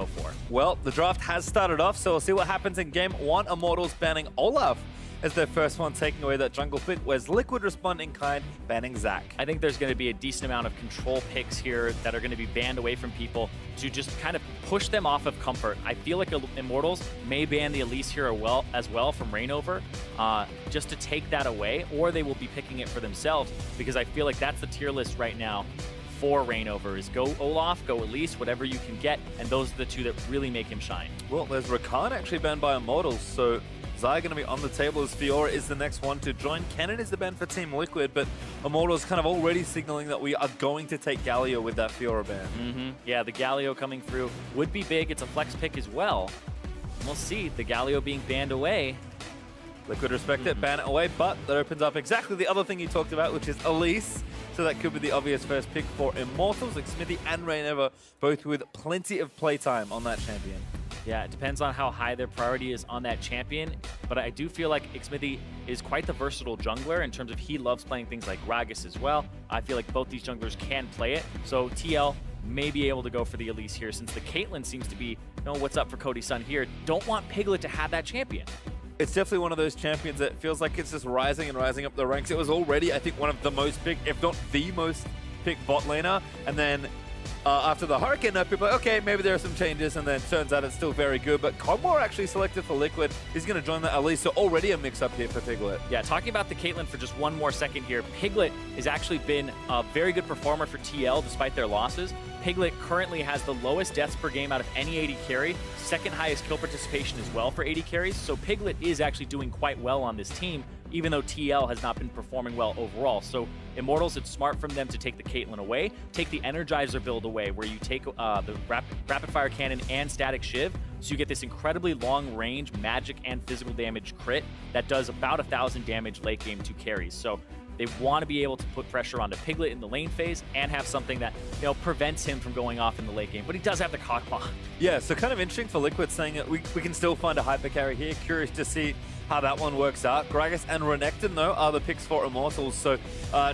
for. Well, the draft has started off, so we'll see what happens in game one. Immortals banning Olaf as their first one, taking away that jungle pick, whereas Liquid respond in kind, banning Zac. I think there's going to be a decent amount of control picks here that are going to be banned away from people to just kind of push them off of comfort. I feel like Immortals may ban the Elise here as well from Reignover, just to take that away, or they will be picking it for themselves, because I feel like that's the tier list right now for Reignover, is go Olaf, go Elise, whatever you can get, and those are the two that really make him shine. Well, there's Rakan actually banned by Immortals, so Zai going to be on the table as Fiora is the next one to join. Kennen is the ban for Team Liquid, but Immortals kind of already signaling that we are going to take Galio with that Fiora ban. Yeah, the Galio coming through would be big. It's a flex pick as well. And we'll see, the Galio being banned away. Liquid respect it, ban it away, but that opens up exactly the other thing you talked about, which is Elise. So that could be the obvious first pick for Immortals, like Smithy and Reignover, both with plenty of playtime on that champion. Yeah, it depends on how high their priority is on that champion, but I do feel like Xmithie is quite the versatile jungler in terms of he loves playing things like Gragas as well. I feel like both these junglers can play it, so TL may be able to go for the Elise here, since the Caitlyn seems to be, what's up for Cody's son here. Don't want Piglet to have that champion. It's definitely one of those champions that feels like it's just rising and rising up the ranks. It was already, I think, one of the most picked, if not the most picked bot laner, and then after the Hurricane up, people are like, okay, maybe there are some changes, and then turns out it's still very good. But Cogmore actually selected for Liquid. He's going to join the Elise, so already a mix-up here for Piglet. Yeah, talking about the Caitlyn for just one more second here, Piglet has actually been a very good performer for TL despite their losses. Piglet currently has the lowest deaths per game out of any AD carry, second highest kill participation as well for AD carries, so Piglet is actually doing quite well on this team, even though TL has not been performing well overall. So Immortals, it's smart from them to take the Caitlyn away, take the Energizer build away, where you take the Rapid Fire Cannon and Static Shiv, so you get this incredibly long range magic and physical damage crit that does about 1,000 damage late game to carries. So they want to be able to put pressure onto Piglet in the lane phase and have something that prevents him from going off in the late game. But he does have the Cogmaw. Yeah, so kind of interesting for Liquid saying that we can still find a hyper carry here. Curious to see how that one works out. Gragas and Renekton, though, are the picks for Immortals. So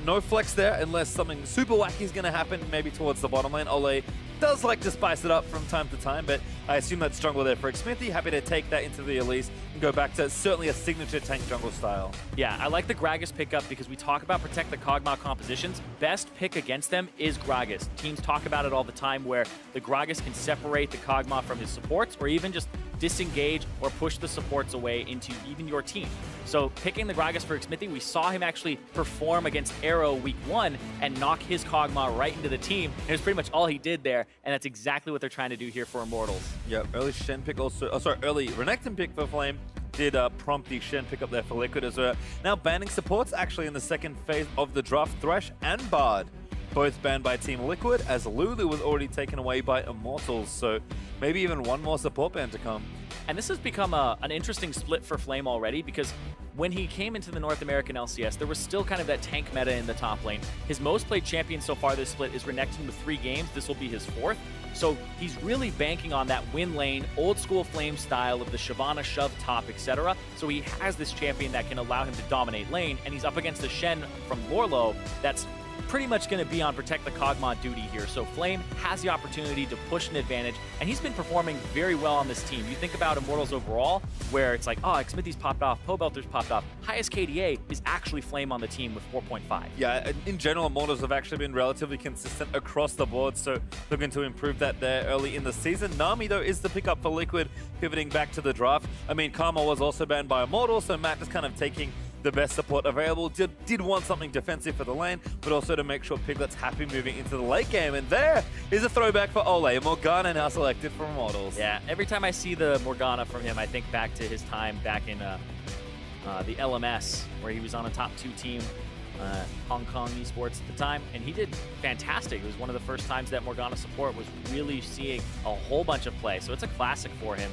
no flex there unless something super wacky is going to happen, maybe towards the bottom lane. Ole does like to spice it up from time to time, but I assume that's jungle there for Xmithie. Happy to take that into the Elise and go back to certainly a signature tank jungle style. Yeah, I like the Gragas pickup because we talk about protect the Kog'Maw compositions. Best pick against them is Gragas. Teams talk about it all the time, where the Gragas can separate the Kog'Maw from his supports, or even just disengage or push the supports away into even your team. So picking the Gragas for Xmithie, we saw him actually perform against Arrow week 1 and knock his Kog'Maw right into the team. And it was pretty much all he did there, and that's exactly what they're trying to do here for Immortals. Yep, early Shen pick also, early Renekton pick for Flame did prompt the Shen pick up there for Liquid as well. Now banning supports actually in the second phase of the draft, Thresh and Bard. Both banned by Team Liquid, as Lulu was already taken away by Immortals, so maybe even one more support ban to come. And this has become an interesting split for Flame already, because when he came into the North American LCS, there was still kind of that tank meta in the top lane. His most played champion so far this split is Renekton with 3 games. This will be his 4th. So he's really banking on that win lane, old school Flame style of the Shyvana shove top, etc. So he has this champion that can allow him to dominate lane, and he's up against the Shen from Lorlo that's pretty much going to be on protect the Kog'Maw duty here. So Flame has the opportunity to push an advantage, and he's been performing very well on this team. You think about Immortals overall, where it's like, oh, Xmithie's popped off, Pobelter's popped off. Highest KDA is actually Flame on the team with 4.5. Yeah, in general, Immortals have actually been relatively consistent across the board, so looking to improve that there early in the season. Nami, though, is the pickup for Liquid, pivoting back to the draft. I mean, Karma was also banned by Immortals, so Matt is kind of taking the best support available. Did want something defensive for the lane, but also to make sure Piglet's happy moving into the late game. And there is a throwback for Ole. Morgana now selected for Immortals. Yeah, every time I see the Morgana from him, I think back to his time back in the LMS, where he was on a top 2 team, Hong Kong esports at the time, and he did fantastic. It was one of the first times that Morgana support was really seeing a whole bunch of play, so it's a classic for him.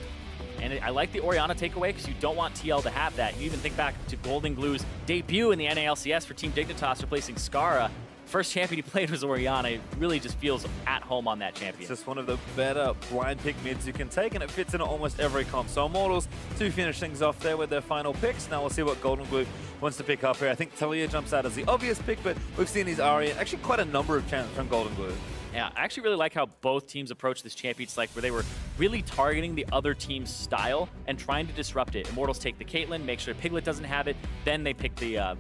And I like the Orianna takeaway because you don't want TL to have that. You even think back to Golden Glue's debut in the NALCS for Team Dignitas, replacing Skara. First champion he played was Orianna. It really just feels at home on that champion. It's just one of the better blind pick mids you can take, and it fits into almost every comp. So Immortals to finish things off there with their final picks. Now we'll see what Golden Glue wants to pick up here. I think Talia jumps out as the obvious pick, but we've seen his Ahri, actually quite a number of champs from Golden Glue. Yeah, I actually really like how both teams approach this champion select, where they were really targeting the other team's style and trying to disrupt it. Immortals take the Caitlyn, make sure Piglet doesn't have it, then they pick the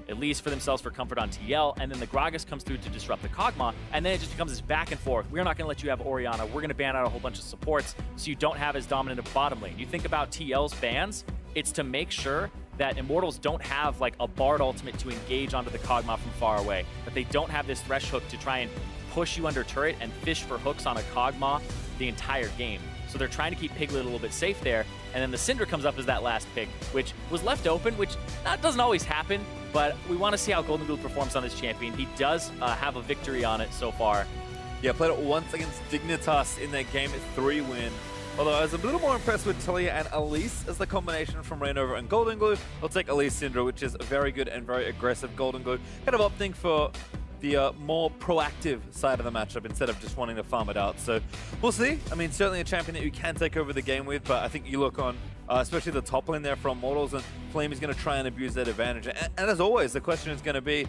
Elise for themselves for comfort on TL, and then the Gragas comes through to disrupt the Kog'Maw, and then it just becomes this back and forth. We're not going to let you have Orianna. We're going to ban out a whole bunch of supports so you don't have as dominant a bottom lane. You think about TL's bans, it's to make sure that Immortals don't have like a Bard ultimate to engage onto the Kog'Maw from far away, that they don't have this Thresh hook to try and push you under turret and fish for hooks on a Kog'Maw the entire game. So they're trying to keep Piglet a little bit safe there, and then the Syndra comes up as that last pick, which was left open, which doesn't always happen, but we want to see how Golden Glue performs on this champion. He does have a victory on it so far. Yeah, played it once against Dignitas in their game 3 win. Although I was a little more impressed with Talia and Elise as the combination from Rainover and Golden Glue. I'll take Elise Syndra, which is a very good and very aggressive Golden Glue. Kind of opting for the more proactive side of the matchup instead of just wanting to farm it out. So we'll see. I mean, certainly a champion that you can take over the game with, but I think you look on, especially the top lane there from Immortals, and Flame is going to try and abuse that advantage. And as always, the question is going to be,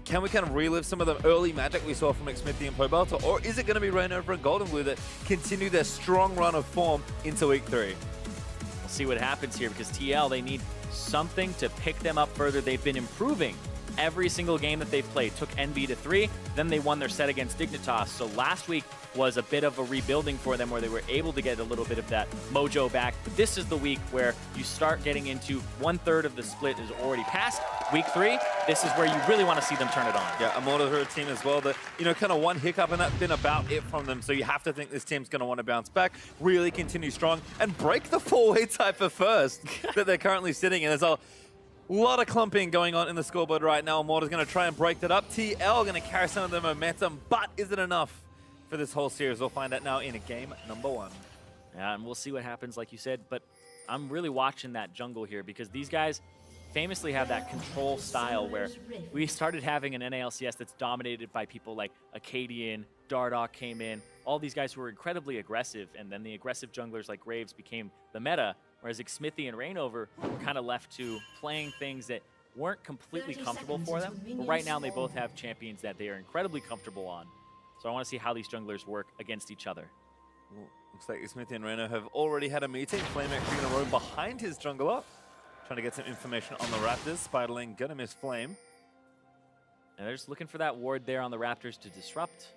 can we kind of relive some of the early magic we saw from Xmithie and Pobelta, or is it going to be Rainover and Golden Glue that continue their strong run of form into week 3? We'll see what happens here, because TL, they need something to pick them up further. They've been improving every single game that they've played. Took NV to 3, then they won their set against Dignitas. So last week was a bit of a rebuilding for them, where they were able to get a little bit of that mojo back. But this is the week where you start getting into 1/3 of the split is already passed. Week 3, this is where you really want to see them turn it on. Yeah, Immortals are a team as well that, you know, kind of one hiccup, and that's been about it from them. So you have to think this team's going to want to bounce back, really continue strong, and break the 4-way type first that they're currently sitting in. There's a lot of clumping going on in the scoreboard right now. Immortals going to try and break that up. TL going to carry some of the momentum, but is it enough for this whole series? We'll find out now in game number 1. Yeah, and we'll see what happens, like you said. But I'm really watching that jungle here, because these guys famously have that control style where we started having an NALCS that's dominated by people like Acadian, Dardoch came in, all these guys who were incredibly aggressive, and then the aggressive junglers like Graves became the meta, whereas Xmithie and Rainover were kind of left to playing things that weren't completely comfortable for them. But right now they both have champions that they are incredibly comfortable on. So I want to see how these junglers work against each other. Well, looks like Xmithie and Reno have already had a meeting. Flame actually going to roam behind his jungler, trying to get some information on the Raptors. Spiderling gonna miss Flame. And they're just looking for that ward there on the Raptors to disrupt.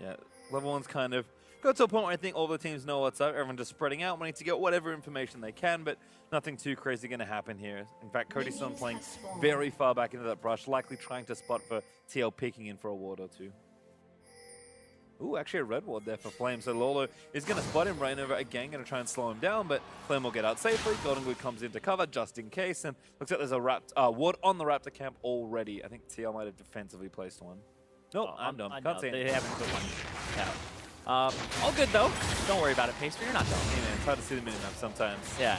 Yeah, level 1's kind of got to a point where I think all the teams know what's up. Everyone just spreading out, wanting to get whatever information they can, but nothing too crazy going to happen here. In fact, Cody's still playing very far back into that brush, likely trying to spot for TL peeking in for a ward or two. Ooh, actually a red ward there for Flame. So Lolo is going to spot him. Rainover again going to try and slow him down, but Flame will get out safely. Golden Glue comes into cover just in case, and looks like there's a ward on the Raptor camp already. I think TL might have defensively placed one. Nope, I'm dumb. Can't see They haven't put one. Yeah. All good though. Don't worry about it, Pastry. You're not dumb. Hey man, it's hard to see the minimap sometimes. Yeah.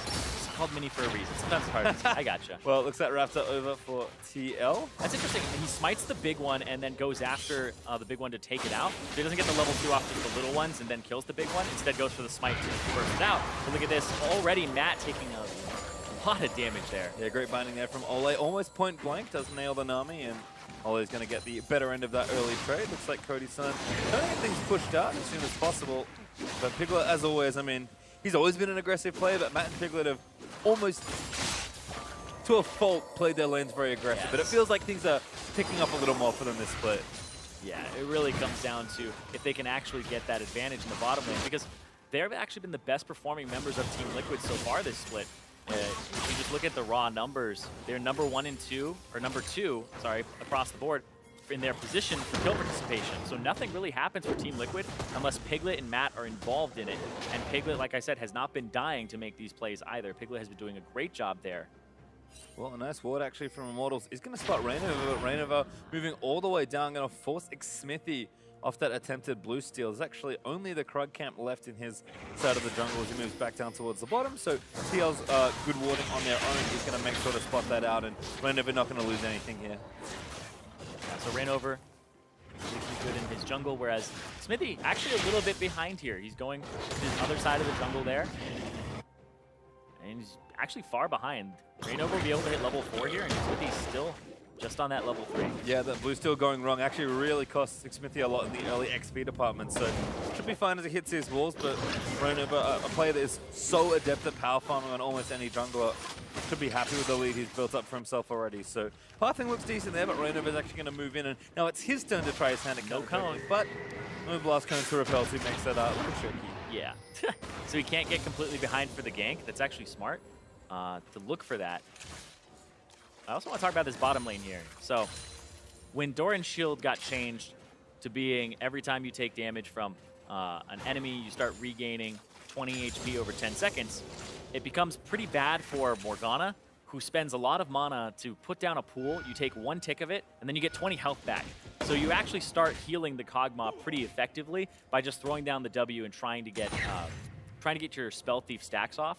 It's called mini for a reason. Sometimes it's hard to see. I gotcha. Well, it looks like Raptor over for TL. That's interesting. He smites the big one and then goes after the big one to take it out. So he doesn't get the level 2 off just the little ones and then kills the big one. Instead goes for the smite to burst it out. But look at this. Already Matt taking a lot of damage there. Yeah, great binding there from Ole. Almost point blank. Doesn't nail the Nami, and Ole's going to get the better end of that early trade. Looks like Cody's son trying to get things pushed out as soon as possible. But Piglet, as always, I mean, he's always been an aggressive player, but Matt and Piglet have almost, to a fault, played their lanes very aggressive. Yes. But it feels like things are picking up a little more for them this split. Yeah, it really comes down to if they can actually get that advantage in the bottom lane, because they've actually been the best performing members of Team Liquid so far this split. If you just look at the raw numbers, they're number 1 and 2, or number 2, sorry, across the board in their position for kill participation. So nothing really happens for Team Liquid unless Piglet and Matt are involved in it. And Piglet, like I said, has not been dying to make these plays either. Piglet has been doing a great job there. Well, a nice ward actually from Immortals is going to spot Rainover, but Rainover moving all the way down, going to force Xmithie off that attempted blue steal. There's actually only the Krug camp left in his side of the jungle as he moves back down towards the bottom. So TL's good warding on their own is going to make sure to spot that out, and Rainover not going to lose anything here. Yeah, so Rainover really good in his jungle, whereas Xmithie actually a little bit behind here. He's going to the other side of the jungle there. And he's actually far behind. Rainover will be able to hit level 4 here, and Xmithie's still just on that level 3. Yeah, the blue still going wrong actually really costs Smithy a lot in the early XP department, so should be fine as he hits his walls, but Rainover, a player that is so adept at power farming on almost any jungler, should be happy with the lead he's built up for himself already. So pathing looks decent there, but Rainover is actually going to move in, and now it's his turn to try his hand at No cone. but no blast cone to repel, so he makes that a little tricky. Yeah. So he can't get completely behind for the gank. That's actually smart to look for that. I also want to talk about this bottom lane here. So when Doran's shield got changed to being every time you take damage from an enemy, you start regaining 20 HP over 10 seconds, it becomes pretty bad for Morgana, who spends a lot of mana to put down a pool. You take 1 tick of it, and then you get 20 health back. So you actually start healing the Kog'Maw pretty effectively by just throwing down the W and trying to get your Spell Thief stacks off.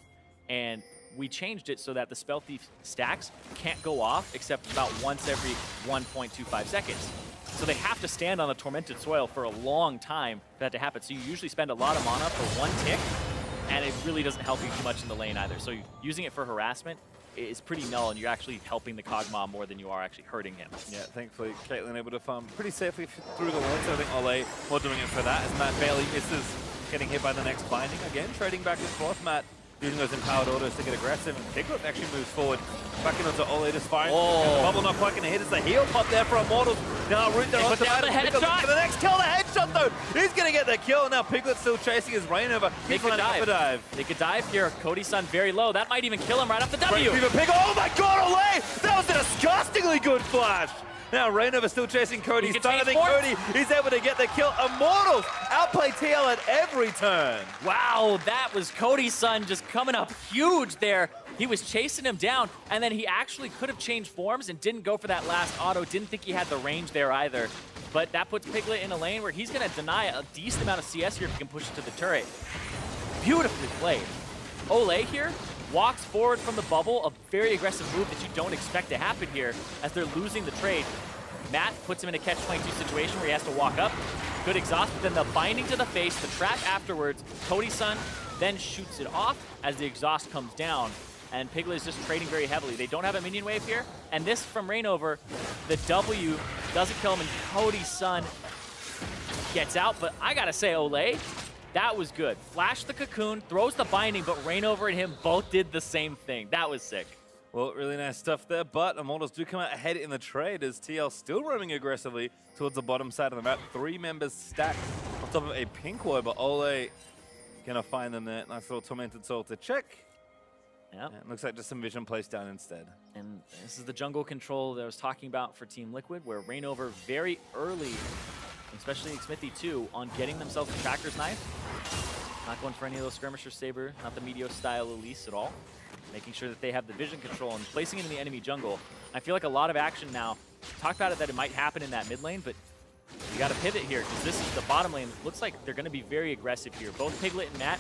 And we changed it so that the Spell Thief stacks can't go off except about once every 1.25 seconds. So they have to stand on the Tormented Soil for a long time for that to happen. So you usually spend a lot of mana for 1 tick, and it really doesn't help you too much in the lane either. So using it for harassment is pretty null, and you're actually helping the Kog'Maw more than you are actually hurting him. Yeah, thankfully, Caitlyn able to farm pretty safely through the lane, so I think Ole more doing it for that, as Matt barely misses getting hit by the next binding. Again, trading back and forth, Matt using those empowered orders to get aggressive, and Piglet actually moves forward, back into Ole, just firing. Oh. The bubble not quite going to hit. It's the heal pop there for Immortals. Now Root there on put down the headshot. The next kill, the headshot though. He's going to get the kill. Now Piglet still chasing his Rainover. They He's could lining up dive. a dive. They could dive here. Cody's Sun very low. That might even kill him right off the W. Oh my god, Ole! That was a disgustingly good flash! Now Rainover still chasing Cody's He Sun. I can think chase Cody is able to get the kill. Immortals outplay TL at every turn. Wow, that was Cody's Sun just coming up huge there. He was chasing him down, and then he actually could have changed forms and didn't go for that last auto. Didn't think he had the range there either. But that puts Piglet in a lane where he's going to deny a decent amount of CS here if he can push it to the turret. Beautifully played. Ole here walks forward from the bubble, a very aggressive move that you don't expect to happen here as they're losing the trade. Matt puts him in a catch-22 situation where he has to walk up. Good exhaust, but then the binding to the face, the trap afterwards. Cody's Sun then shoots it off as the exhaust comes down, and Piglet is just trading very heavily. They don't have a minion wave here, and this from Rainover, the W doesn't kill him, and Cody's Sun gets out, but I gotta say, Ole, that was good. Flash the cocoon, throws the binding, but Rainover and him both did the same thing. That was sick. Well, really nice stuff there, but Immortals do come out ahead in the trade as TL still roaming aggressively towards the bottom side of the map. 3 members stacked on top of a pink ward, but Ole gonna find them there. Nice little Tormented Soul to check. Yep. And looks like just some vision placed down instead. And this is the jungle control that I was talking about for Team Liquid, where Rainover very early, especially Smithy too, on getting themselves a Tracker's Knife. Not going for any of those Skirmisher Saber, not the Meteor style Elise at all. Making sure that they have the vision control and placing it in the enemy jungle. I feel like a lot of action now. Talk about it that it might happen in that mid lane, but you got to pivot here because this is the bottom lane. Looks like they're going to be very aggressive here. Both Piglet and Matt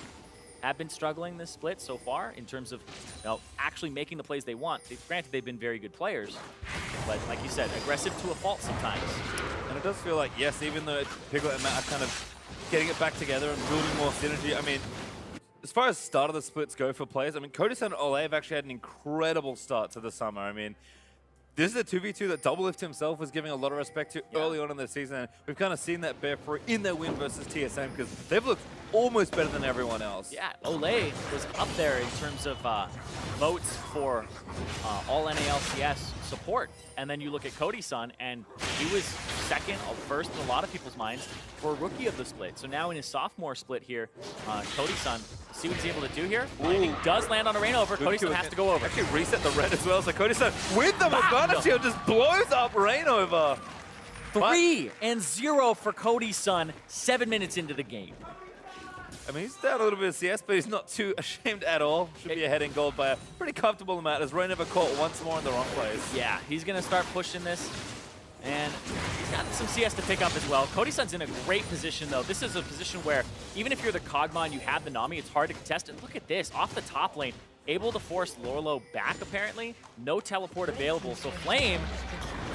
have been struggling this split so far in terms of actually making the plays they want. Granted, they've been very good players, but like you said, aggressive to a fault sometimes. And it does feel like, yes, even though Piglet and Matt are kind of getting it back together and building more synergy, I mean, as far as start of the splits go for players, I mean, Cody's and Ole have actually had an incredible start to the summer. I mean, this is a 2v2 that Doublelift himself was giving a lot of respect to early on in the season. And we've kind of seen that bear fruit in their win versus TSM because they've looked almost better than everyone else. Yeah, Ole was up there in terms of votes for all NALCS support. And then you look at Cody's Sun, and he was second or first in a lot of people's minds for rookie of the split. So now in his sophomore split here, Cody's Sun, see what he's able to do here. Landing does land on a Rainover. Cody's Sun has to go over. Actually reset the red as well, so Cody's Sun with the Morgana shield just blows up Rainover. 3-0 for Cody's Sun, 7 minutes into the game. I mean, he's down a little bit of CS, but he's not too ashamed at all. Should be ahead in gold by a pretty comfortable amount as Rainover caught once more in the wrong place. Yeah, he's going to start pushing this, and he's got some CS to pick up as well. Cody's Sun's in a great position, though. This is a position where even if you're the Kog'Maw and you have the Nami, it's hard to contest. And look at this, off the top lane, able to force Lorlo back, apparently. No teleport available, so Flame,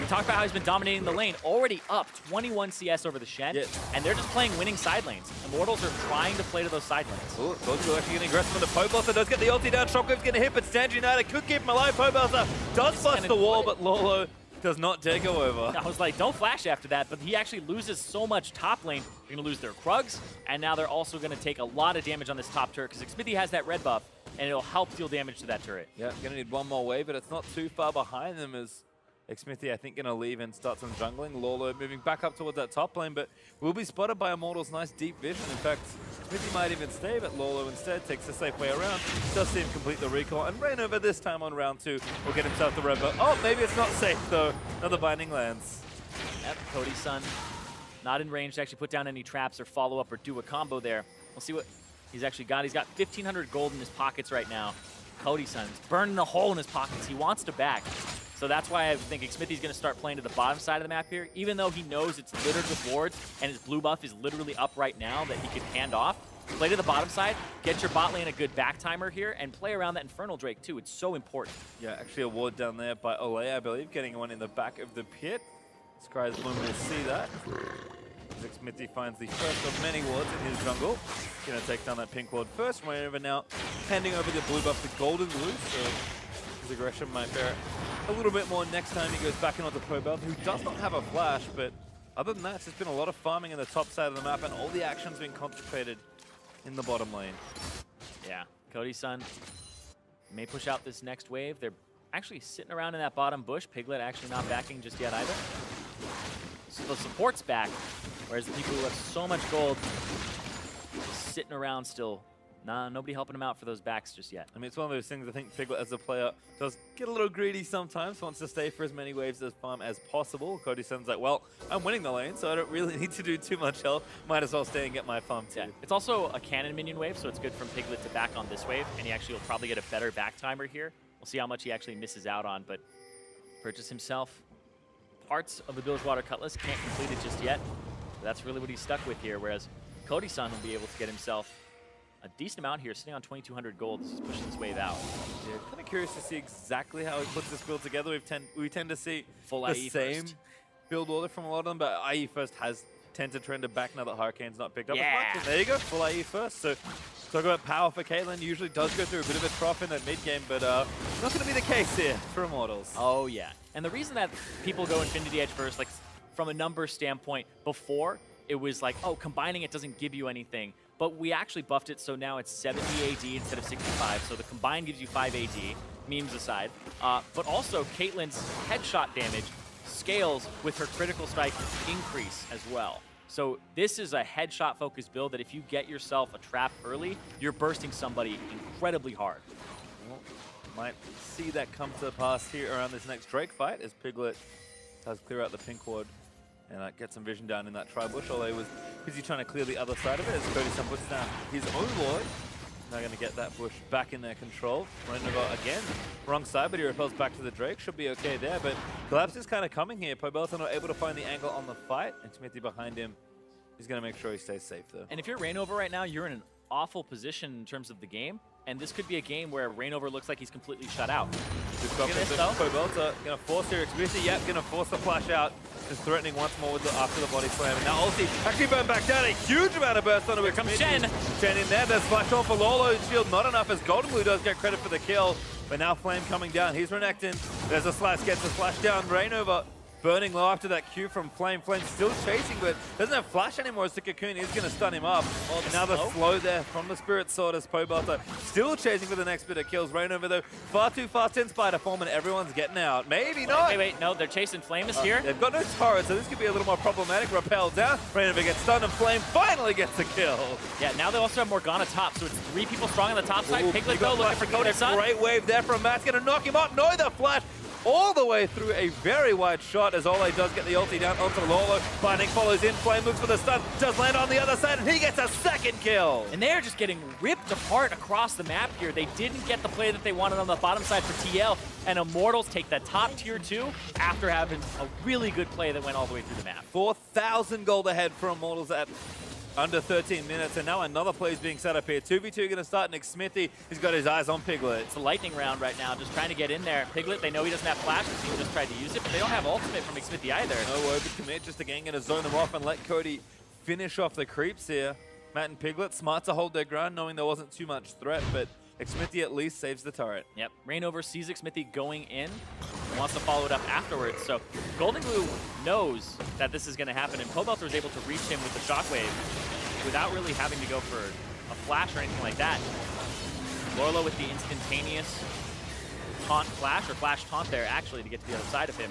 we talked about how he's been dominating the lane, already up 21 CS over the Shen, and they're just playing winning side lanes. Immortals are trying to play to those side lanes. Ooh, Goku actually getting aggressive on the Pobalster, does get the ulti down, Shockwave's gonna hit, but Stand United could keep him alive. Pobalster does bust the wall, but Lolo does not dare go over. I was like, don't flash after that, but he actually loses so much top lane. They're going to lose their Krugs, and now they're also going to take a lot of damage on this top turret because Xmithie has that red buff, and it'll help deal damage to that turret. Yeah, going to need one more wave, but it's not too far behind them as Xmithie, I think, going to leave and start some jungling. Lolo moving back up towards that top lane, but will be spotted by Immortals' nice deep vision. In fact, Xmithie might even stay, but Lolo instead takes the safe way around. Does see him complete the recall, and Reignover this time on round 2 will get himself the red buff. Oh, maybe it's not safe, though. Another binding lands. Yep, Cody's son not in range to actually put down any traps or follow up or do a combo there. We'll see what he's actually got. He's got 1,500 gold in his pockets right now. Cody's son is burning a hole in his pockets. He wants to back. So that's why I think Xmithie's going to start playing to the bottom side of the map here, even though he knows it's littered with wards and his blue buff is literally up right now that he could hand off. Play to the bottom side, get your bot lane a good back timer here, and play around that Infernal Drake too. It's so important. Yeah, actually a ward down there by Ole, I believe, getting one in the back of the pit. Sky's Bloom will see that. Xmithie finds the first of many wards in his jungle. Gonna take down that pink ward first. Reignover now handing over the blue buff to Golden Blue, so his aggression might bear a little bit more next time he goes back in onto Pobelt, who does not have a flash, but other than that, it's just been a lot of farming in the top side of the map, and all the action's been concentrated in the bottom lane. Yeah, Cody's son may push out this next wave. They're actually sitting around in that bottom bush. Piglet actually not backing just yet either. So the support's back, whereas the people who have so much gold sitting around still. Nah, nobody helping him out for those backs just yet. I mean, it's one of those things I think Piglet as a player does get a little greedy sometimes, wants to stay for as many waves as farm as possible. Cody's son's like, well, I'm winning the lane, so I don't really need to do too much health. Might as well stay and get my farm too. Yeah. It's also a cannon minion wave, so it's good from Piglet to back on this wave, and he actually will probably get a better back timer here. We'll see how much he actually misses out on, but purchase himself parts of the Bilgewater Cutlass. Can't complete it just yet. But that's really what he's stuck with here, whereas Cody's son will be able to get himself a decent amount here, sitting on 2,200 gold as he's pushing this wave out. Yeah, kind of curious to see exactly how he puts this build together. We tend to see full the IE same first build order from a lot of them, but IE first has tend to trend it back now that Hurricane's not picked up Yeah. as much. And there you go, full IE first. So talk about power for Caitlyn. Usually does go through a bit of a trough in that mid game, but not going to be the case here for Immortals. Oh yeah, and the reason that people go Infinity Edge first, like from a number standpoint, before it was like, oh, combining it doesn't give you anything. But we actually buffed it, so now it's 70 AD instead of 65. So the combine gives you 5 AD, memes aside. But also, Caitlyn's headshot damage scales with her critical strike increase as well. So this is a headshot-focused build that if you get yourself a trap early, you're bursting somebody incredibly hard. Well, might see that come to pass here around this next Drake fight as Piglet does clear out the pink ward and get some vision down in that tri-bush. Ole was busy trying to clear the other side of it as Cody's son puts down his own ward. Now going to get that bush back in their control. Reignover again, wrong side, but he repels back to the Drake. Should be okay there, but collapse is kind of coming here. Pobelta not able to find the angle on the fight, and Xmithie behind him. He's going to make sure he stays safe though. And if you're Reignover right now, you're in an awful position in terms of the game. And this could be a game where Reignover looks like he's completely shut out. Look at this though. Pobelta going to force here. Xmithie, yep, going to force the flash out. Just threatening once more with the after the body slam. And now ulti actually burned back down. A huge amount of burst onto it. Here comes Shen. Shen in there. There's flash on for Lolo. Shield not enough as Golden Blue does get credit for the kill. But now Flame coming down. He's Renekton. There's a slash, gets a flash down. Reignover burning low after that Q from Flame. Flame still chasing, but doesn't have flash anymore as the Cocoon is going to stun him up. Oh, and now the slow there from the Spirit Sword as Pobelta still chasing for the next bit of kills. Reignover though, far too fast in Spider Form and everyone's getting out. Maybe not. Wait, no, they're chasing Flamus here. They've got no turret, so this could be a little more problematic. Rappel down, Reignover gets stunned and Flame finally gets a kill. Yeah, now they also have Morgana top, so it's 3 people strong on the top side. Ooh, Piglet though looking for Cody's son. Great wave there from Matt's going to knock him up. No, the flash all the way through a very wide shot as Ole does get the ulti down onto Lolo. Binding follows in, Flame looks for the stun, does land on the other side, and he gets a second kill. And they're just getting ripped apart across the map here. They didn't get the play that they wanted on the bottom side for TL, and Immortals take the top tier 2 after having a really good play that went all the way through the map. 4,000 gold ahead for Immortals at under 13 minutes, and now another play is being set up here. 2v2 going to start, and Xmithie has got his eyes on Piglet. It's a lightning round right now, just trying to get in there. Piglet, they know he doesn't have flash, so he just tried to use it, but they don't have ultimate from Xmithie either. No word to commit, just again going to zone them off and let Cody finish off the creeps here. Matt and Piglet, smart to hold their ground, knowing there wasn't too much threat, but Xmithy at least saves the turret. Yep, Reignover sees Xmithy going in and wants to follow it up afterwards. So Golden Glue knows that this is going to happen, and Pobelter was able to reach him with the shockwave without really having to go for a flash or anything like that. Lorlo with the instantaneous taunt flash, or flash taunt there actually to get to the other side of him.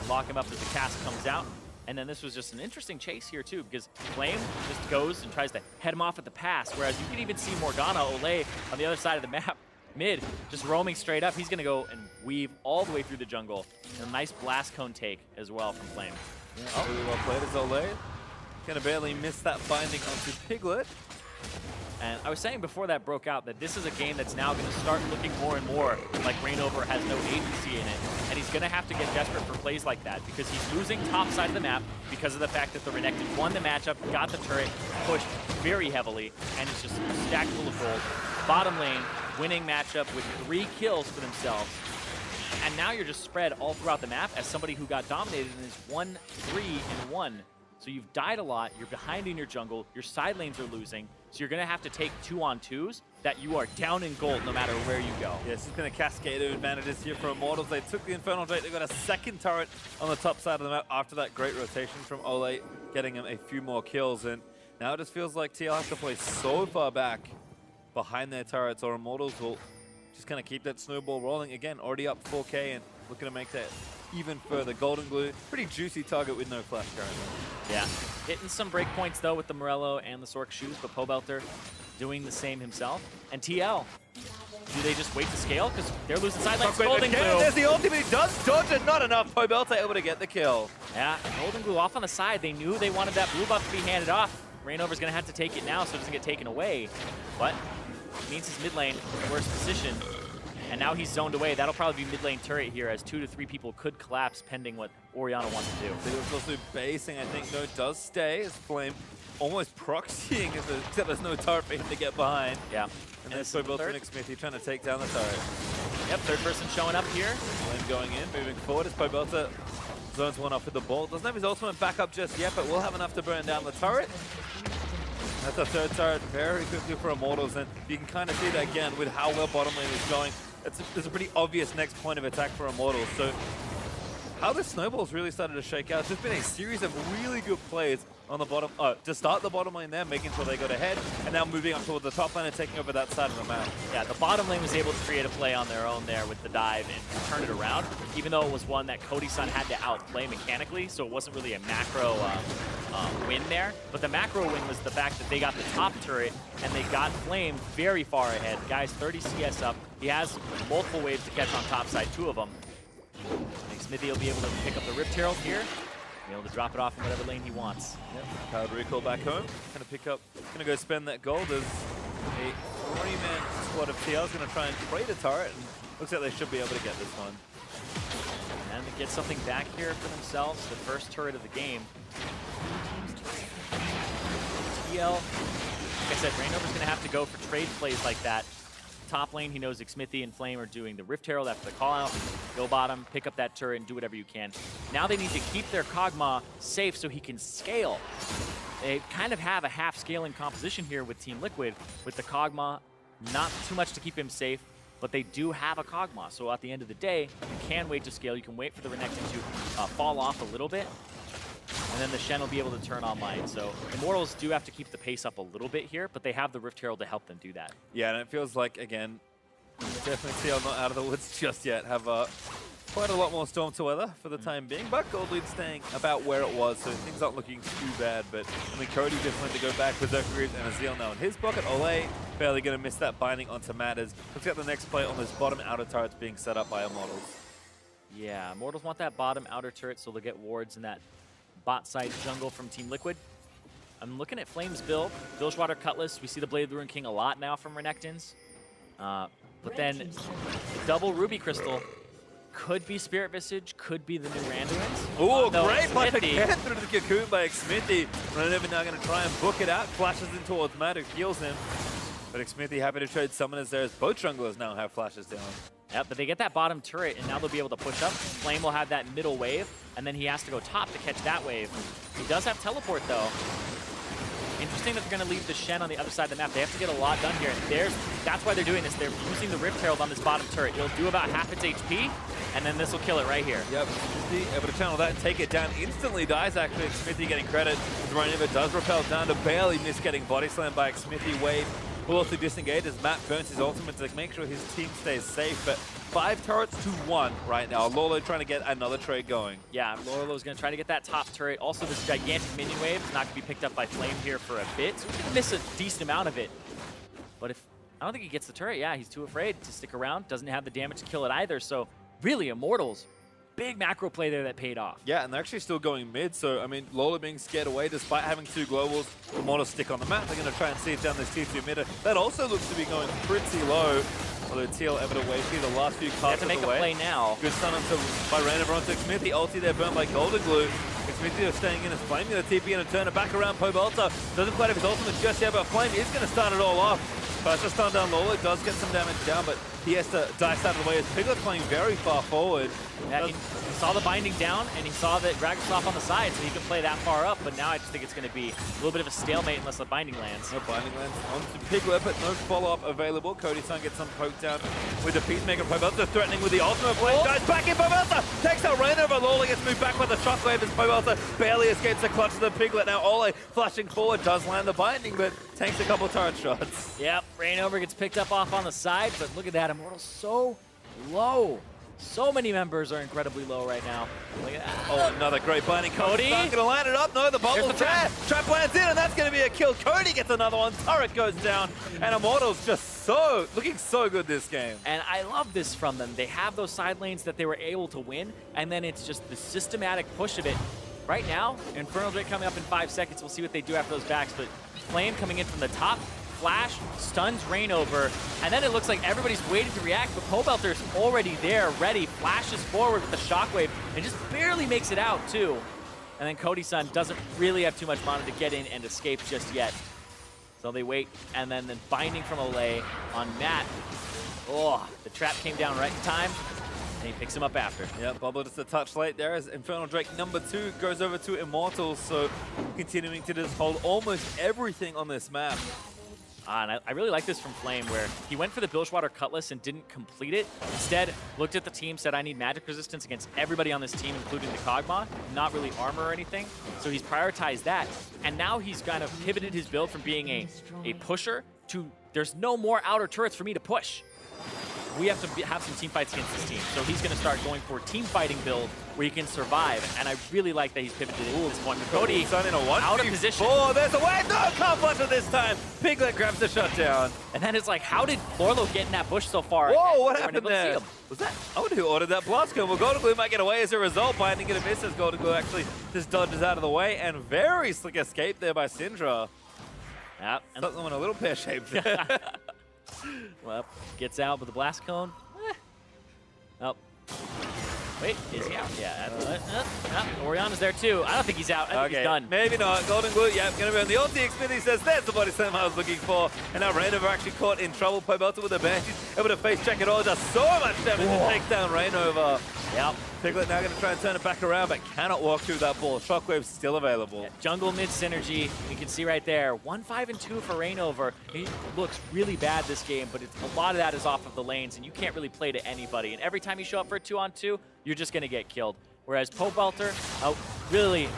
Lock him up as the cast comes out. And then this was just an interesting chase here too, because Flame just goes and tries to head him off at the pass, whereas you can even see Morgana Olay on the other side of the map, mid, just roaming straight up. He's going to go and weave all the way through the jungle. And a nice blast cone take as well from Flame. Yeah, really well played as Olay. Gonna barely miss that binding onto Piglet. And I was saying before that broke out that this is a game that's now going to start looking more and more like Reignover has no agency in it. And he's going to have to get desperate for plays like that because he's losing top side of the map because of the fact that the Renekton won the matchup, got the turret, pushed very heavily, and it's just stacked full of gold. Bottom lane, winning matchup with 3 kills for themselves. And now you're just spread all throughout the map as somebody who got dominated in this 1-3-1. So you've died a lot, you're behind in your jungle, your side lanes are losing, so you're going to have to take 2-on-2s that you are down in gold no matter where you go. Yeah, this has been a cascade of advantages here for Immortals. They took the Infernal Drake, they got a second turret on the top side of the map after that great rotation from Olay, getting him a few more kills. And now it just feels like TL has to play so far back behind their turrets, or Immortals will just kind of keep that snowball rolling. Again, already up 4K and looking to make that even further. Golden Glue, pretty juicy target with no flash currently. Yeah, hitting some breakpoints though with the Morello and the Sork shoes, but Pobelter doing the same himself. And TL, do they just wait to scale? Because they're losing side lanes. Golden Glue. There's the ultimate, he does dodge it, not enough. Pobelter able to get the kill. Yeah, Golden Glue off on the side. They knew they wanted that blue buff to be handed off. Reignover's going to have to take it now so it doesn't get taken away. But it means his mid lane in worse position. And now he's zoned away. That'll probably be mid lane turret here as 2 to 3 people could collapse pending what Orianna wants to do. He was also basing, I think, no, does stay as Flame almost proxying except there's no turret for him to get behind. Yeah. And then Pobelter and Xmithy trying to take down the turret. Yep, third person showing up here. Flame going in, moving forward as Pobelter zones one off with the ball. Doesn't have his ultimate back up just yet, but will have enough to burn down the turret. That's a third turret very quickly for Immortals, and you can kind of see that again with how well bottom lane is going. There's a pretty obvious next point of attack for Immortals. So how the snowballs really started to shake out. It's just been a series of really good plays on the bottom, to start the bottom lane there, making sure they got ahead, and now moving up towards the top lane and taking over that side of the map. Yeah, the bottom lane was able to create a play on their own there with the dive and turn it around, even though it was one that Cody-san had to outplay mechanically, so it wasn't really a macro win there. But the macro win was the fact that they got the top turret and they got Flame very far ahead. Guy's 30 CS up. He has multiple waves to catch on top side, 2 of them. I think Smithy will be able to pick up the Rift Herald here, be able to drop it off in whatever lane he wants. Yep, powered recall back home. Gonna pick up, gonna go spend that gold as a 3-man squad of TL is gonna try and trade a turret, and looks like they should be able to get this one. And to get something back here for themselves, the first turret of the game. TL, like I said, Reignover's gonna have to go for trade plays like that. Top lane, he knows Xmithy and Flame are doing the Rift Herald after the call out. Go bottom, pick up that turret, and do whatever you can. Now they need to keep their Kog'Maw safe so he can scale. They kind of have a half scaling composition here with Team Liquid, with the Kog'Maw, not too much to keep him safe, but they do have a Kog'Maw. So at the end of the day, you can wait to scale. You can wait for the Renekton to fall off a little bit, and then the Shen will be able to turn online. So Immortals do have to keep the pace up a little bit here, but they have the Rift Herald to help them do that. Yeah, and it feels like, again, definitely TL not out of the woods just yet. Have quite a lot more storm to weather for the time being, but Gold Lead staying about where it was, so things aren't looking too bad. But I mean, Cody just went to go back with Berserker and Azeel now in his pocket. Olay barely going to miss that binding onto Matters. Looks like the next play on this bottom outer turret's being set up by Immortals. Yeah, Immortals want that bottom outer turret so they'll get wards in that bot side jungle from Team Liquid. I'm looking at Flame's build. Bilgewater Cutlass. We see the Blade of the Ruined King a lot now from Renektons. But then the double Ruby Crystal could be Spirit Visage, could be the new Randuin's. Ooh, No, great play Xmithy. again through the cocoon by Xmithy. Renever now going to try and book it out. Flashes in towards Matt, who heals him. But Xmithy happy to trade summoners there as both junglers now have flashes down. Yep, but they get that bottom turret, and now they'll be able to push up. Flame will have that middle wave, and then he has to go top to catch that wave. He does have teleport, though. Interesting that they're going to leave the Shen on the other side of the map. They have to get a lot done here. And that's why they're doing this. They're using the Rift Herald on this bottom turret. It'll do about half its HP, and then this will kill it right here. Yep, Smithy able to channel that and take it down. Instantly dies, actually. Smithy getting credit. Rainover does repel down to barely miss getting body slammed by Smithy. Wave will also disengage as Matt burns his ultimate to make sure his team stays safe. But 5 turrets to 1 right now. Lolo trying to get another trade going. Yeah, Lolo's going to try to get that top turret. Also, this gigantic minion wave is not going to be picked up by Flame here for a bit. So he's going to miss a decent amount of it. But I don't think he gets the turret. Yeah, he's too afraid to stick around. Doesn't have the damage to kill it either. So really, Immortals, big macro play there that paid off. Yeah, and they're actually still going mid. So, I mean, Lola being scared away despite having 2 globals. Immortals stick on the map. They're going to try and see it down this tier 2 mid. That also looks to be going pretty low. Although TL able to wave through the last few cards. They have to make a play now. Good stun by Rainover onto Smithy. Ulti there burnt by Golden Glue. Smithy is staying in as Flame going to TP and turn it back around. Pobelta doesn't quite have his ultimate just yet, but Flame is going to start it all off. First to stun down Lola, does get some damage down, but he has to dice out of the way as Piglet playing very far forward. Yeah, he saw the binding down, and he saw that Gragas off on the side, so he can play that far up, but now I just think it's going to be a little bit of a stalemate unless the binding lands. No binding lands onto Piglet, but no follow-up available. Cody-san gets some poke down with the Peacemaker. Pobelta threatening with the ultimate blade. Dies back in Pobelta! Takes out Rainover. Lola gets moved back with the shockwave as Pobelta barely escapes the clutch of the Piglet. Now Ole flashing forward, does land the binding, but takes a couple turret shots. Yep, Rainover gets picked up off on the side, but look at that. Immortal's so low. So many members are incredibly low right now. Look at that. Oh, another great binding. Cody. Not going to land it up. No, the bubble's there. Trap lands in, and that's going to be a kill. Cody gets another one. Turret goes down, and Immortals just looking so good this game. And I love this from them. They have those side lanes that they were able to win, and then it's just the systematic push of it. Right now, Infernal Drake coming up in 5 seconds. We'll see what they do after those backs, but Flame coming in from the top. Flash stuns Rainover, and then it looks like everybody's waiting to react, but Pobelter's already there, ready, flashes forward with the shockwave, and just barely makes it out, too. And then Cody-san doesn't really have too much mana to get in and escape just yet. So they wait, and then the binding from Olay on Matt. Oh, the trap came down right in time, and he picks him up after. Yeah, Bubble just a touch late there as Infernal Drake #2 goes over to Immortals, so continuing to just hold almost everything on this map. And I really like this from Flame, where he went for the Bilgewater Cutlass and didn't complete it. Instead, looked at the team, said, I need magic resistance against everybody on this team, including the Kog'Maw, not really armor or anything. So he's prioritized that. And now he's kind of pivoted his build from being a pusher to, there's no more outer turrets for me to push. We have to have some team fights against this team. So he's going to start going for a team fighting build where you can survive. And I really like that he's pivoted at this point. Cody in a out of position. Oh, there's a wave. No, can't flush it this time. Piglet grabs the shutdown. And then it's like, how did Lorlo get in that bush so far? Whoa, what happened there? Was that? I wonder who ordered that blast cone. Well, Golden Glue might get away as a result. Binding gonna miss as Golden Glue actually just dodges out of the way. And very slick escape there by Syndra. Yep. Something went a little pear-shaped there. Well, gets out with the blast cone. Oh. Wait, is he out? Yeah. Oriana's there too. I don't think he's out. I think he's done. Maybe not. Golden Glue, yeah, going to be on the ulti. Xfinity says, there's the body slam I was looking for. And now Rainover actually caught in trouble. Pobelta with a Banshee, able to face check it all. Does so much damage to take down Rainover. Yep. Piglet now going to try and turn it back around, but cannot walk through that ball. Shockwave's still available. Yeah, jungle mid synergy, you can see right there. 1, 5, and 2 for Rainover. He looks really bad this game, but a lot of that is off of the lanes, and you can't really play to anybody. And every time you show up for a 2-on-2, you're just going to get killed. Whereas Pobelter, really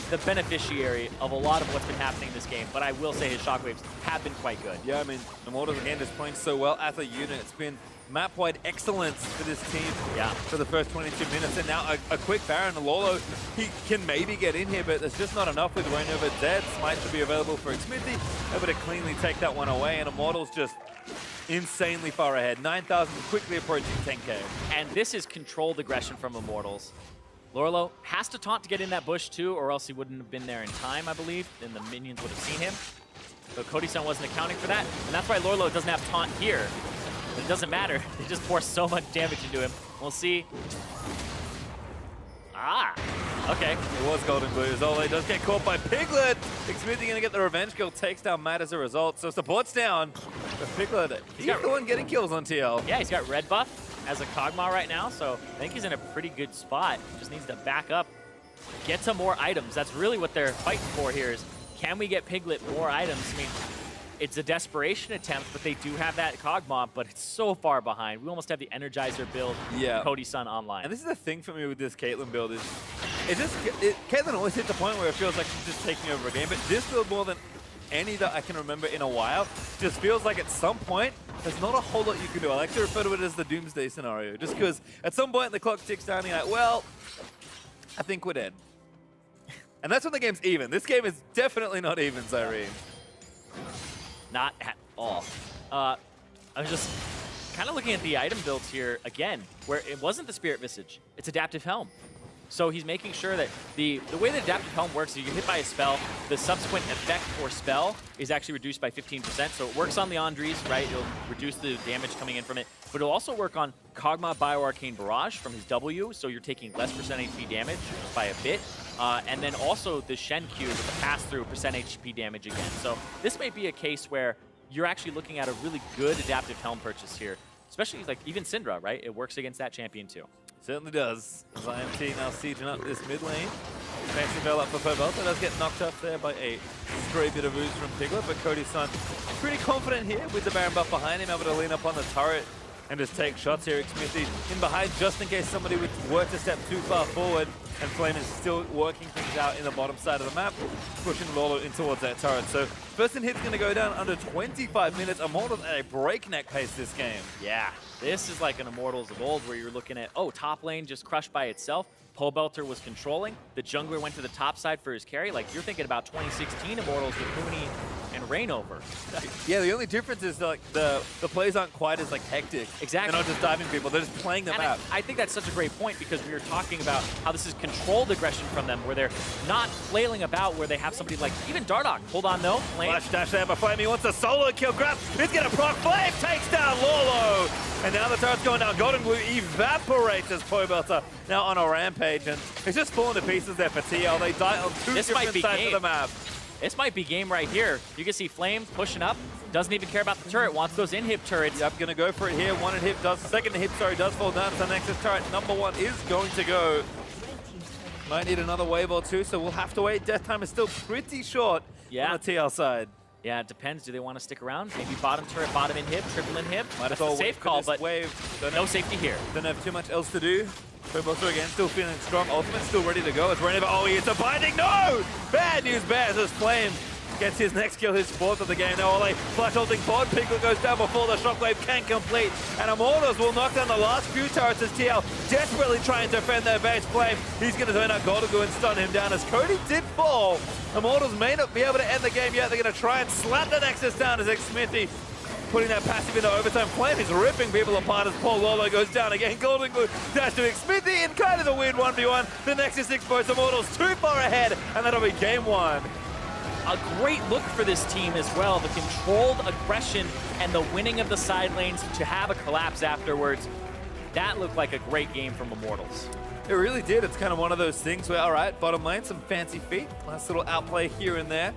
the beneficiary of a lot of what's been happening in this game, but I will say his shockwaves have been quite good. Yeah, I mean, Immortals again is playing so well as a unit. It's been map-wide excellence for this team for the first 22 minutes. And now a quick Baron. Lolo, he can maybe get in here, but there's just not enough with Rainover dead. Smite should be available for Smithy, able to cleanly take that one away, and Immortals just insanely far ahead. 9,000 quickly approaching 10K. And this is controlled aggression from Immortals. Lorlo has to taunt to get in that bush too, or else he wouldn't have been there in time, I believe. Then the minions would have seen him. But Cody-san wasn't accounting for that, and that's why Lorlo doesn't have taunt here. But it doesn't matter. They just pour so much damage into him. We'll see. Ah, okay. It was Golden Glue. Zole does get caught by Piglet. Smithy going to get the revenge kill, takes down Matt as a result. So support's down. But Piglet, he's the one getting kills on TL. Yeah, he's got red buff as a Kog'Maw right now, so I think he's in a pretty good spot. Just needs to back up, get some more items. That's really what they're fighting for here, is can we get Piglet more items? I mean, it's a desperation attempt, but they do have that Cog Mob, but it's so far behind. We almost have the Energizer build, Cody Sun online. And this is the thing for me with this Caitlyn build is, Caitlyn always hits a point where it feels like she's just taking over a game, but this build more than any that I can remember in a while just feels like at some point there's not a whole lot you can do. I like to refer to it as the doomsday scenario, just because at some point the clock ticks down and you're like, well, I think we're dead. And that's when the game's even. This game is definitely not even, Zyrene. Not at all. I was just kind of looking at the item builds here again, where it wasn't the Spirit Visage, it's Adaptive Helm. So he's making sure that the way that Adaptive Helm works is you get hit by a spell, the subsequent effect or spell is actually reduced by 15%. So it works on the Andres, right? It'll reduce the damage coming in from it. But it'll also work on Kog'Maw Bioarcane Barrage from his W, so you're taking less percent HP damage by a bit. And then also the Shen Q with the pass-through percent HP damage again. So this may be a case where you're actually looking at a really good Adaptive Helm purchase here. Especially like even Syndra, right? It works against that champion too. Certainly does. As IMT now sieging up this mid lane. Fancy bell up for Pobelta. Does get knocked off there by a stray bit of ooze from Piglet, but Cody Sun pretty confident here with the Baron buff behind him, able to lean up on the turret and just take shots here. Smithy in behind just in case somebody were to step too far forward, and Flame is still working things out in the bottom side of the map, pushing Lolo in towards that turret. So first in hit's going to go down under 25 minutes. Immortals at a breakneck pace this game. Yeah, this is like an Immortals of old where you're looking at, oh, top lane just crushed by itself. Pobelter was controlling. The jungler went to the top side for his carry. Like, you're thinking about 2016 Immortals with Mooney and Reignover. Yeah, the only difference is like the plays aren't quite as like hectic. Exactly. They're not just diving people, they're just playing the map. I think that's such a great point because we were talking about how this is controlled aggression from them, where they're not flailing about, where they have somebody like, even Dardoch. Hold on, though. Flash dash there by Flame. He wants a solo kill grab. He's going to proc. Flame takes down Lolo. And now the turret's going down. Golden Glue evaporates as Pobelter now on a rampage. And it's just falling to pieces there for TL. They die on two different sides of the map. This might be game right here. You can see Flame pushing up. Doesn't even care about the turret. Wants those in-hip turrets. Yep, going to go for it here. One in-hip does. Second in-hip, sorry, does fall down. So Nexus turret number one is going to go. Might need another wave or two, so we'll have to wait. Death time is still pretty short on the TL side. Yeah, it depends. Do they want to stick around? Maybe bottom turret, bottom in-hip, triple in-hip. Might as well safe call, but wave. No safety here. Don't have too much else to do. Pobelter again, still feeling strong. Ultimate still ready to go. It's Reignover. Oh, it's a binding. No! Bad news bears as Flame gets his next kill, his fourth of the game. Now Ole flash holding forward. Piglet goes down before the shockwave can complete. And Immortals will knock down the last few turrets as TL desperately trying to defend their base. Flame, he's going to turn out Golden Glue and stun him down as Cody did fall. Immortals may not be able to end the game yet. They're going to try and slap the Nexus down as Smithy putting that passive into overtime. Flame is ripping people apart as Paul Lolo goes down again. Golden Glue dash to Smithy in kind of a weird 1v1. The Nexus exposed Immortals too far ahead, and that'll be game one. A great look for this team as well. The controlled aggression and the winning of the side lanes to have a collapse afterwards. That looked like a great game from Immortals. It really did. It's kind of one of those things where, all right, bottom lane, some fancy feet. Nice little outplay here and there.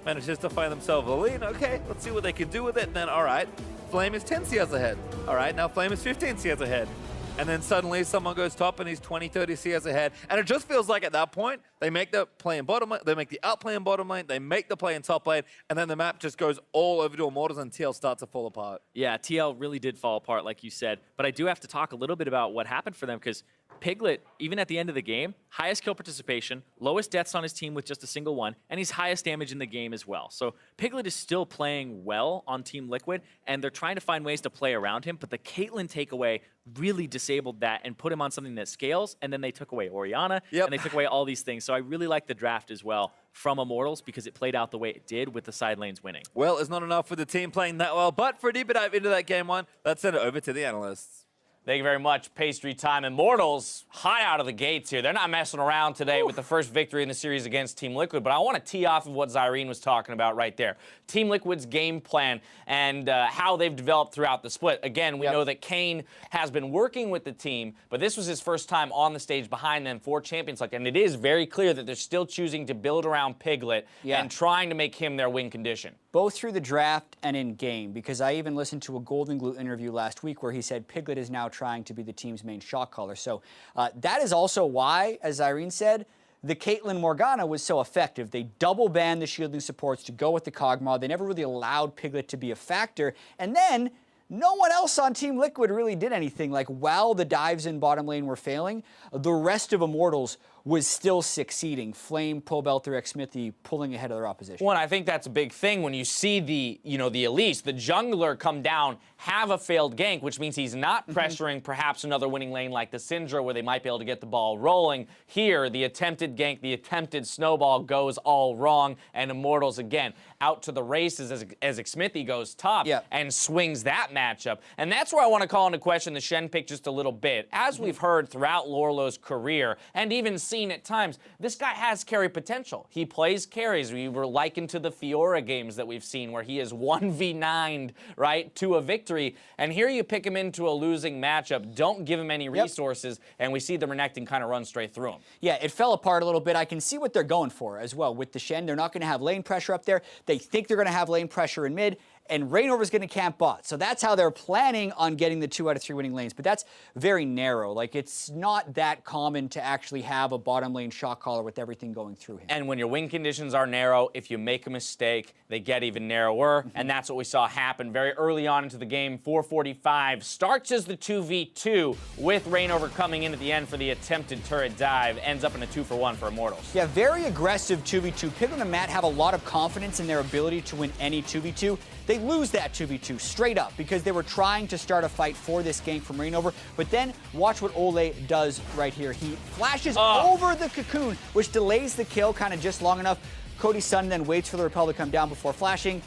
Manages to find themselves a lead. Okay, let's see what they can do with it. And then, all right, Flame is 10 CS ahead. All right, now Flame is 15 CS ahead. And then suddenly someone goes top and he's 20, 30 CS ahead. And it just feels like at that point, they make the play in bottom lane, they make the outplay in bottom lane, they make the play in top lane, and then the map just goes all over to Immortals and TL starts to fall apart. Yeah, TL really did fall apart, like you said. But I do have to talk a little bit about what happened for them, because Piglet, even at the end of the game, highest kill participation, lowest deaths on his team with just a single one, and he's highest damage in the game as well. So Piglet is still playing well on Team Liquid, and they're trying to find ways to play around him, but the Caitlyn takeaway really disabled that and put him on something that scales, and then they took away Orianna, and they took away all these things. So I really like the draft as well from Immortals because it played out the way it did with the side lanes winning. Well, it's not enough for the team playing that well, but for a deeper dive into that game one, let's send it over to the analysts. Thank you very much, Pastry Time. Immortals, high out of the gates here. They're not messing around today with the first victory in the series against Team Liquid, but I want to tee off of what Zyrene was talking about right there. Team Liquid's game plan and how they've developed throughout the split. Again, we know that Kane has been working with the team, but this was his first time on the stage behind them for Champions League, and it is very clear that they're still choosing to build around Piglet and trying to make him their win condition. Both through the draft and in game, because I even listened to a Golden Glue interview last week where he said Piglet is now trying to be the team's main shot caller. So that is also why, as Irene said, the Caitlyn Morgana was so effective. They double banned the shielding supports to go with the Kog'Maw. They never really allowed Piglet to be a factor. And then no one else on Team Liquid really did anything. Like, while the dives in bottom lane were failing, the rest of Immortals was still succeeding. Flame, Pobelter, Xmithy pulling ahead of their opposition. Well, I think that's a big thing when you see the Elise, the jungler come down, have a failed gank, which means he's not pressuring perhaps another winning lane like the Syndra where they might be able to get the ball rolling. Here, the attempted gank, the attempted snowball goes all wrong, and Immortals again out to the races as Xmithy goes top and swings that matchup. And that's where I want to call into question the Shen pick just a little bit. As we've heard throughout Lorlo's career, and even seen at times, this guy has carry potential. He plays carries. We were likened to the Fiora games that we've seen where he is 1v9'd, right, to a victory. And here you pick him into a losing matchup, don't give him any resources, and we see the Renekton kind of run straight through him. Yeah, it fell apart a little bit. I can see what they're going for as well. With the Shen, they're not going to have lane pressure up there. They think they're going to have lane pressure in mid, and Reignover's going to camp bot. So that's how they're planning on getting the 2 out of 3 winning lanes. But that's very narrow. Like, it's not that common to actually have a bottom lane shot caller with everything going through him. And when your win conditions are narrow, if you make a mistake, they get even narrower. And that's what we saw happen very early on into the game. 4:45 starts as the 2v2 with Reignover coming in at the end for the attempted turret dive. Ends up in a 2-for-1 for Immortals. Yeah, very aggressive 2v2. Piglet and Matt have a lot of confidence in their ability to win any 2v2. They lose that 2v2 straight up because they were trying to start a fight for this gank from Reignover. But then watch what Ole does right here. He flashes over the cocoon, which delays the kill kind of just long enough. Cody's son then waits for the repel to come down before flashing.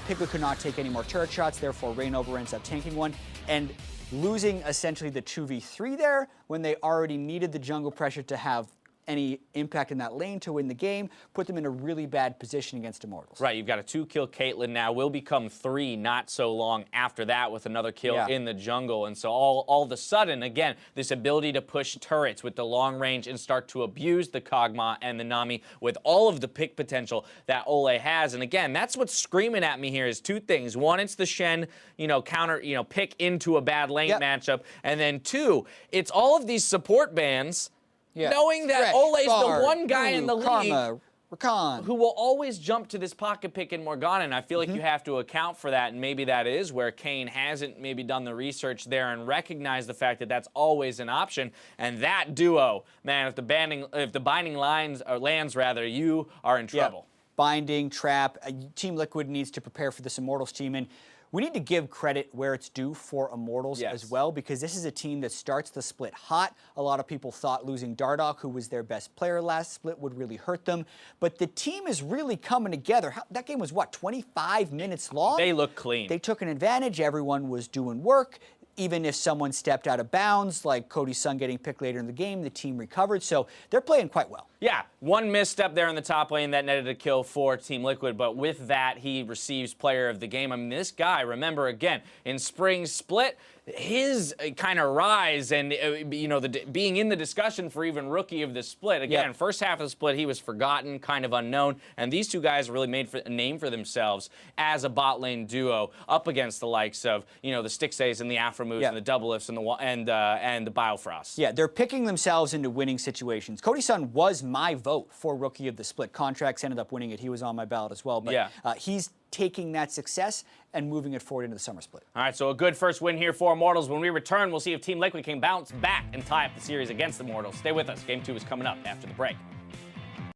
Piglet could not take any more turret shots, therefore Reignover ends up tanking one. And losing essentially the 2v3 there when they already needed the jungle pressure to have any impact in that lane to win the game, put them in a really bad position against Immortals. Right, you've got a 2-kill Caitlyn now, will become 3 not so long after that with another kill in the jungle. And so all of a sudden, again, this ability to push turrets with the long range and start to abuse the Kog'Maw and the Nami with all of the pick potential that Ole has. And again, that's what's screaming at me here is 2 things. 1, it's the Shen, counter, pick into a bad lane matchup. And then 2, it's all of these support bans knowing that Ole's the one guy in the league who will always jump to this pocket pick in Morgana, and I feel like you have to account for that, and maybe that is where Kane hasn't maybe done the research there and recognized the fact that that's always an option. And that duo, man, if the binding lands, you are in trouble. Binding, trap, Team Liquid needs to prepare for this Immortals team, and we need to give credit where it's due for Immortals as well, because this is a team that starts the split hot. A lot of people thought losing Dardoch, who was their best player last split, would really hurt them. But the team is really coming together. That game was, what, 25 minutes long? They look clean. They took an advantage. Everyone was doing work. Even if someone stepped out of bounds, like Cody's son getting picked later in the game, the team recovered. So they're playing quite well. Yeah, one misstep there in the top lane that netted a kill for Team Liquid, but with that, he receives player of the game. I mean, this guy, remember, again, in spring split, his kind of rise and, being in the discussion for even rookie of the split. Again, first half of the split, he was forgotten, kind of unknown, and these 2 guys really made a name for themselves as a bot lane duo up against the likes of, the Stixays and the Afromoves and the Double Lifts and the Biofrost. Yeah, they're picking themselves into winning situations. Cody's son was my vote for rookie of the split. Contracts ended up winning it. He was on my ballot as well, but he's taking that success and moving it forward into the summer split. All right, so a good first win here for Immortals. When we return, we'll see if Team Liquid can bounce back and tie up the series against Immortals. Stay with us. Game 2 is coming up after the break.